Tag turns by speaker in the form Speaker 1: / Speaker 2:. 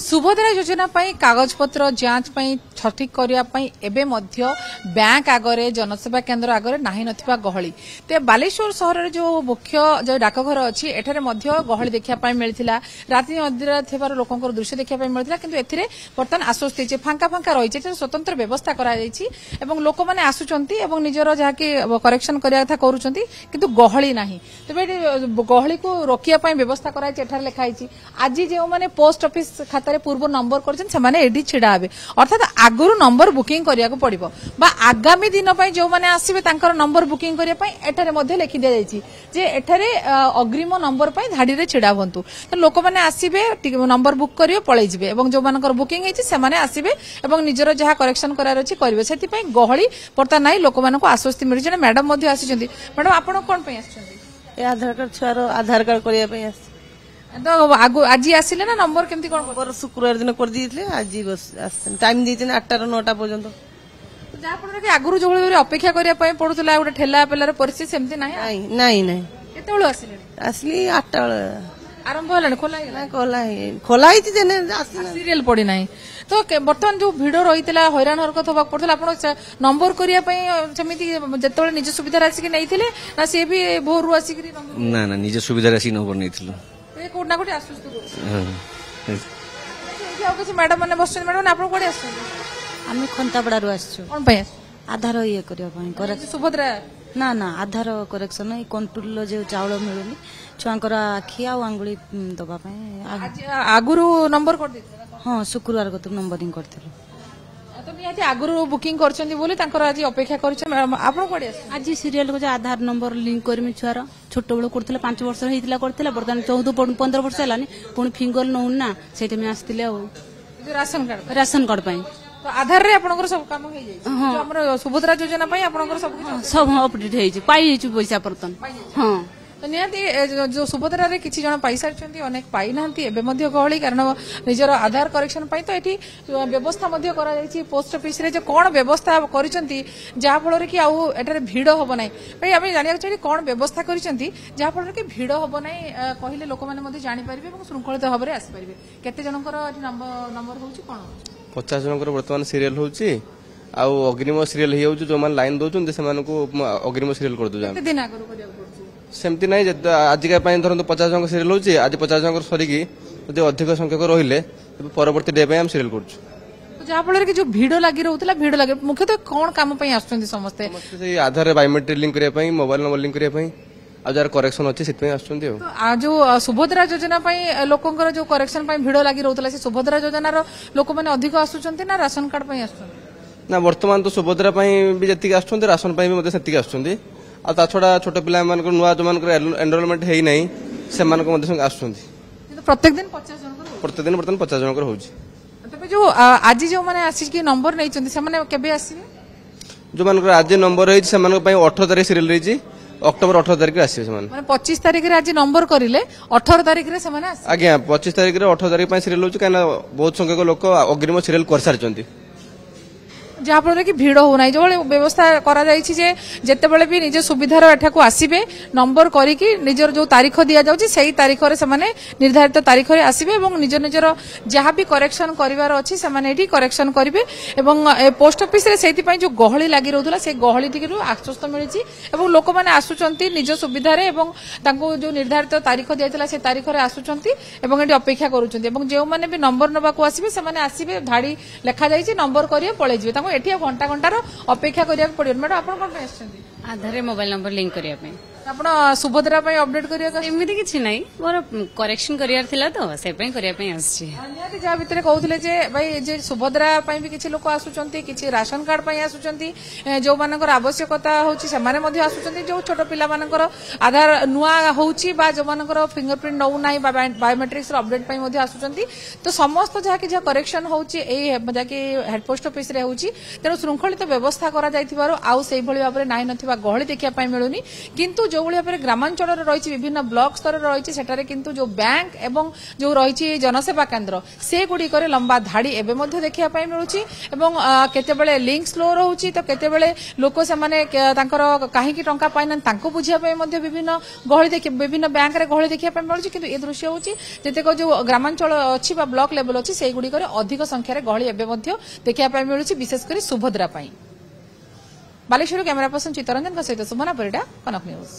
Speaker 1: सुभद्रा योजना कागज पत्र जांच सठिक करने बैंक आगरे जनसेवा केन्द्र आगरे नाही नथिबा गहली ते बालेश्वर सहर जो मुख्य जो डाकघर अच्छी एठारे गहली देखा मिलता राति अधीरा थिबार लोकंकर दृश्य देखा मिलता किंतु एथिरे वर्तमान आश्वस्त फांका फांका रही स्वतंत्र व्यवस्था करा लोक मैंने आसुचंती एवं निजर जहाँकि करेक्शन करने कथा करूछंती किंतु गहली नाही तेबे गहली को रोकिया व्यवस्था कराई एठारे लिखाई आज जो मैंने पोस्ट ऑफिस खाता पूर्व नंबर कर छिड़ा हे अर्थात आगुरी नंबर बुकिंग करिया को पड़िबो बा आगामी दिन जो मैंने आसबे नंबर बुकिंग करने लिखि दि जाइए जे एठारे अग्रिम नंबर धाड़ी रे छिड़ा हूँ तो लोक मैंने आसबे नंबर बुक करियो पळै जिवे एवं जो मानकर बुकिंग हेछि से माने आसबे एवं निजर जहाँ करेक्शन करार अछि करिवे सेति पई गहली पर्ता नाही लोक मानको आश्वस्ति मिलि जने मैडम मध्ये आसीचंती मैडम आपण कोन पई आछंती
Speaker 2: आधार कार्ड छुआर आधार कार्ड करिया पई आसी
Speaker 1: तो आज आसिले ना नंबर केमती कोन
Speaker 2: शुक्रवार दिन कर दिए आज टाइम दी 8 टा 9 टा पर्यंत
Speaker 1: जहाँ फल कि आगुरी जो अपेक्षा करने पड़ूला गोटे ठेला पेलार परिस्थिति सेमती नहीं
Speaker 2: नहीं नहीं
Speaker 1: केते आसिले
Speaker 2: आसली 8 टा
Speaker 1: आरंभ होला
Speaker 2: खोला
Speaker 1: सीरियल पड़ी ना तो बर्तमान जो भिड़ रही हैरान हरकत होगा पड़ता आप नंबर करने जो निज सुविधा आसिक नहीं ना सी भी भोर आसिक
Speaker 3: ना ना निज सुविधा आसिक नंबर नहीं
Speaker 1: कोना कोटी आश्वस्त मैडम मैंने बस मैडम आप कौन आस
Speaker 2: आम खंतापड़ा
Speaker 1: कौन
Speaker 2: आधार ये करने
Speaker 1: सुभद्रा
Speaker 2: ना ना आधार करेक्शन कंट्रोल जो चाउल मिलूनी छुआंकर आखि आंगुली दवाई
Speaker 1: आगुरी नंबर कर
Speaker 2: हाँ शुक्रवार को नंबरिंग करथिलु
Speaker 1: तो निहाती आगुरी बुकिंग करछंती बोली तांकर आज अपेक्षा करछ आपण कोडी
Speaker 2: आज सीरियल को आधार नंबर लिंक करमी छुआर छोट बेल करथिला 5 वर्ष हेतिला करथिला बर्तमान 14 15 वर्ष हेलानी पुणी फिंगर नौन ना सेठी में आस्तिले राशन कार्ड पई
Speaker 1: तो आधार रे आपनकर सब काम हो जाई जो हमर सुभद्रा योजना पई आपनकर
Speaker 2: सब अपडेट हेई पाई हेचु पैसा परतन हां
Speaker 1: तो निहाती जो सुभद्रा रे किछि जण पैसा छथि अनेक पाई नांती एबे मध्य गहली कारण निजर आधार करेक्शन पई तो एठी व्यवस्था मध्य करा जाईछि पोस्ट ऑफिस रे जे कोन व्यवस्था करिसंती जा फल कि आउ एटारे भीड़ होबो नै भाई आमे जानिया चाहि कोन व्यवस्था करिसंती जा फल कि भीड़ होबो नै कहिले लोक माने मध्य जानि परिबे एवं श्रृंखलित भाबरे आसी परिबे केते जनकर एठी नंबर होउछि कोन
Speaker 4: 50 जनकर वर्तमान सीरियल होउछि आउ अग्रिम सीरियल हे होउछि जो मान लाइन दोचुन से मानको अग्रिम सीरियल कर दो
Speaker 1: केते दिन आगरो करिया पड़छि
Speaker 4: सेमती नहीं आजिका धरत 50 जन सीरियल होची आज 50 जन सरिकी जो अधिक संख्यक रहिले परवर्ती डे हम सीरियल कर
Speaker 1: जहाँ फल कि जो भीड़ लगी रोला भीड़ लगे मुख्यतः कौन काम आसुच्चंती समस्ते
Speaker 4: आधार बायोमेट्रिक लिंक करने मोबाइल नंबर लिंक करने जार करेक्शन अच्छे से
Speaker 1: जो सुभद्रा योजना लोकंर जो करेक्शन भीड़ लगी रोला सुभद्रा योजनार लोक मैंने अधिक आसुच्चंती ना राशन कार्ड
Speaker 4: ना वर्तमान तो सुभद्रा भी जी आसुच्चंती राशन से आसुच्चंती आ छड़ा छोट पिला नुआ जो एनरोलमेंट है नहीं से
Speaker 1: प्रत्येक दिन 50
Speaker 4: प्रत्येक दिन बर्तमान 50 जनकर होउछि
Speaker 1: तबे जो आज जो माने आसी नंबर नहीं चंदी से माने केबे आसीबे
Speaker 4: जो मान आज नंबर है से मान 18 तारिख सीरियल रही अक्टोबर 18 तारिख आसी से माने
Speaker 1: 25 तारिख रे आज नंबर करिले 18 तारिख रे से माने आसी
Speaker 4: आज्ञा 25 तारिख रे 18 तारिख पय सीरियल होछि काना बहुत संख्यक लोक अग्रिम सीरियल कर सारचंती
Speaker 1: जहाँ फल कि भीड़ हो ना जो व्यवस्था करा जितेबाला भी निज सुविधार एठाकू आसबे नंबर करिकी निजर जो तारीख दि जाउछि सेही तारीख रे समाने निर्धारित तारीख रे आसबे एवं निजर निजर जहाँ भी करेक्शन करिवार अछि समाने एठी करेक्शन करिवे एवं पोस्ट ऑफिस रे सेति पई जो गहली लागि रहउतला से गहली टिकरु आश्वस्त मिलिछि एवं लोक माने आसुचंती निज सुविधार एवं तांको जो निर्धारित तारीख दियाइतला से तारीख रे आसुचंती एवं एठी अपेक्षा करूचंती एवं जेउ माने भी नंबर नबाकू आसबे समाने आसीबे धाड़ी लेखा जाइछि नंबर करिए पळै जिवे एठी घंटा घंटार अपेक्षा करिया पड़ियो मैडम आपण कोन पे आछंती
Speaker 2: आधार मोबाइल नंबर लिंक करिया पे
Speaker 1: आपण सुभद्रा पे अपडेट करिया
Speaker 2: एमिति किछि नै मोर करेक्शन करियार थिला तो से पे करिया पे आछि
Speaker 1: अन्यति जा भितरे कहउतले जे भाई जे सुभद्रा पे भी किछि लोक आसुचंती किछि राशन कार्ड पे आसुचंती जो मानकर आवश्यकता होछि से माने मध्ये आसुचंती जो छोट पिला मानकर आधार नुआ होछि बा जो मानकर फिंगरप्रिंट नौ नाही बा बायोमेट्रिक्स अपडेट पे मध्ये आसुचंती तो समस्त जहा कि जे करेक्शन होछि ए जा कि हेड पोस्ट ऑफिस रे होछि तेनो श्रृंखलित व्यवस्था करा जायथिबारो आउ सेहि भली भाबरे नाही नथिबा गहली देखिया पय मिलुनी किंतु जो भाई भाव ग्रामांचल रही विभिन्न ब्लॉक स्तर रही सेठारे किंतु जो बैंक एवं जो रही जनसेवा केन्द्र से गुड़िक लंबा धाड़ी एवं देखा मिलूँ केतेबेले लिंक स्लो रोचे तो केतेबेले लोक से कहीं टंका पाइना बुझाई विभिन्न गहली विभिन्न बैंक रे गहली देखा मिलूँ कि दृश्य हूँ जितेक जो ग्रामांचल अच्छी ब्लॉक लेवल अच्छी से गुड़िक अधिक संख्यार गहली एवं देखा मिलूँ विशेषकर सुभद्रा बालेश्वर कैमेरा पर्सन चित्तरंजन सहित सुमना परिडा कनक न्यूज।